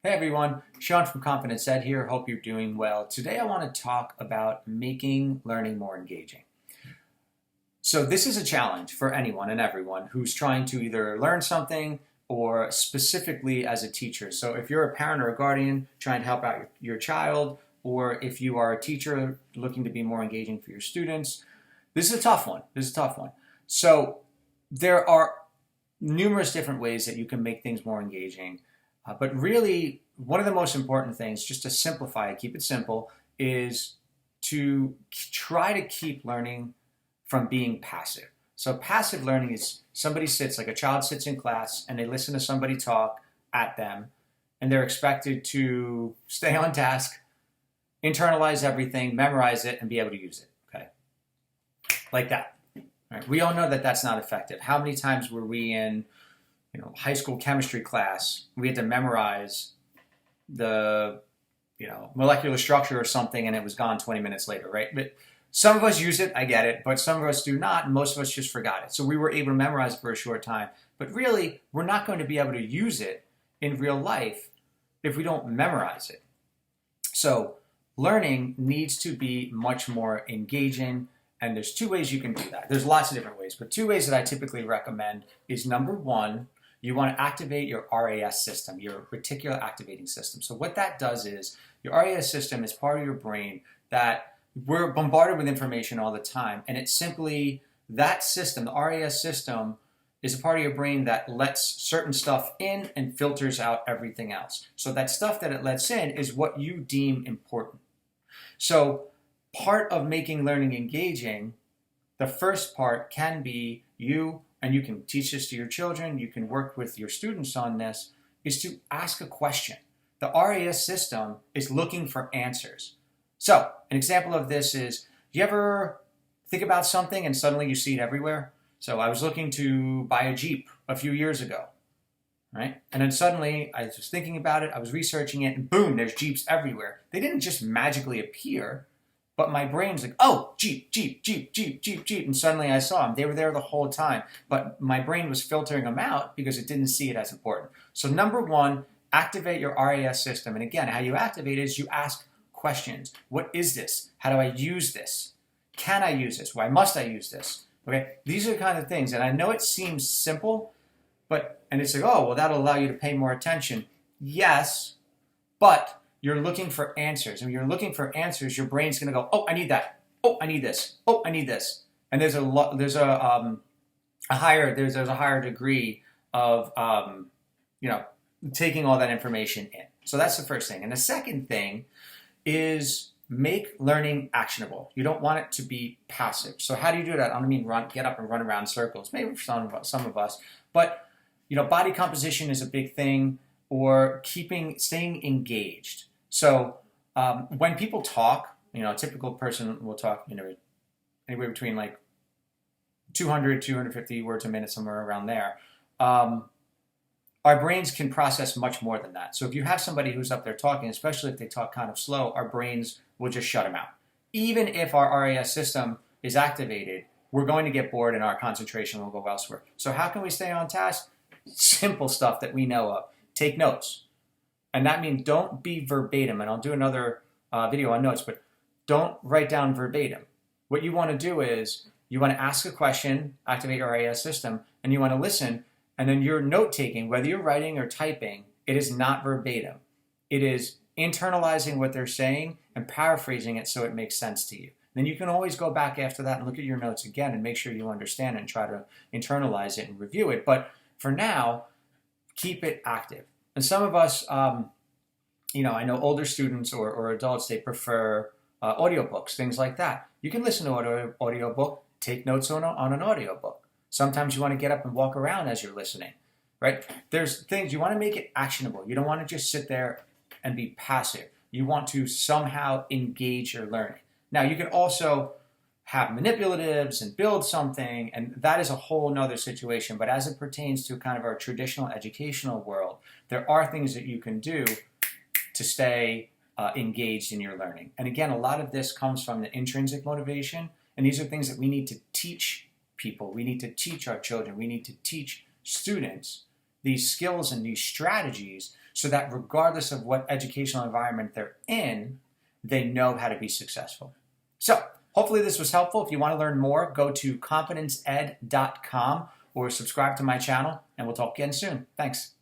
Hey everyone, Sean from Confidence Ed here. Hope you're doing well. Today I want to talk about making learning more engaging. So this is a challenge for anyone and everyone who's trying to either learn something or specifically as a teacher. So if you're a parent or a guardian trying to help out your child, or if you are a teacher looking to be more engaging for your students, this is a tough one. So there are numerous different ways that you can make things more engaging. But really, one of the most important things, just to simplify it, keep it simple, is to try to keep learning from being passive. So passive learning is somebody sits, like a child sits in class, and they listen to somebody talk at them, and they're expected to stay on task, internalize everything, memorize it, and be able to use it. Okay, like that. Right? We all know that that's not effective. How many times were we in high school chemistry class, we had to memorize the, molecular structure or something, and it was gone 20 minutes later, right? But some of us use it, I get it, but some of us do not, and most of us just forgot it. So we were able to memorize it for a short time, but really, we're not going to be able to use it in real life if we don't memorize it. So learning needs to be much more engaging, and there's two ways you can do that. There's lots of different ways, but two ways that I typically recommend is, number one, you want to activate your RAS system, your reticular activating system. So what that does is, your RAS system is part of your brain that we're bombarded with information all the time. And it's simply that system, the RAS system, is a part of your brain that lets certain stuff in and filters out everything else. So that stuff that it lets in is what you deem important. So part of making learning engaging, the first part can be and you can teach this to your children, you can work with your students on this, is to ask a question. The RAS system is looking for answers. So an example of this is, do you ever think about something and suddenly you see it everywhere? So I was looking to buy a Jeep a few years ago, right? And then suddenly I was thinking about it, I was researching it, and boom, there's Jeeps everywhere. They didn't just magically appear, but my brain's like, oh, Jeep, Jeep, Jeep, Jeep, Jeep, Jeep. And suddenly I saw them. They were there the whole time. But my brain was filtering them out because it didn't see it as important. So number one, activate your RAS system. And again, how you activate it is you ask questions. What is this? How do I use this? Can I use this? Why must I use this? Okay, these are the kind of things. And I know it seems simple, and it's like, oh, well, that'll allow you to pay more attention. Yes, but you're looking for answers. And when you're looking for answers, your brain's going to go, oh, I need that. Oh, I need this. Oh, I need this. And there's a higher degree of taking all that information in. So that's the first thing. And the second thing is make learning actionable. You don't want it to be passive. So how do you do that? I don't mean get up and run around in circles. Maybe for some of us, but body composition is a big thing, or staying engaged. So when people talk, a typical person will talk, anywhere between like 200, 250 words a minute, somewhere around there. Our brains can process much more than that. So if you have somebody who's up there talking, especially if they talk kind of slow, our brains will just shut them out. Even if our RAS system is activated, we're going to get bored and our concentration will go elsewhere. So how can we stay on task? Simple stuff that we know of. Take notes. And that means don't be verbatim. And I'll do another video on notes, but don't write down verbatim. What you want to do is you want to ask a question, activate your RAS system, and you want to listen. And then your note taking, whether you're writing or typing, it is not verbatim. It is internalizing what they're saying and paraphrasing it so it makes sense to you. Then you can always go back after that and look at your notes again and make sure you understand it and try to internalize it and review it. But for now, keep it active. And some of us, I know older students or adults, they prefer audiobooks, things like that. You can listen to an audiobook, take notes on an audiobook. Sometimes you want to get up and walk around as you're listening, right? There's things, you want to make it actionable. You don't want to just sit there and be passive. You want to somehow engage your learning. Now, you can also have manipulatives and build something, and that is a whole nother situation. But as it pertains to kind of our traditional educational world, there are things that you can do to stay engaged in your learning. And again, a lot of this comes from the intrinsic motivation, and these are things that we need to teach people. We need to teach our children. We need to teach students these skills and these strategies so that regardless of what educational environment they're in, they know how to be successful. So hopefully this was helpful. If you want to learn more, go to confidenceed.com or subscribe to my channel, and we'll talk again soon. Thanks.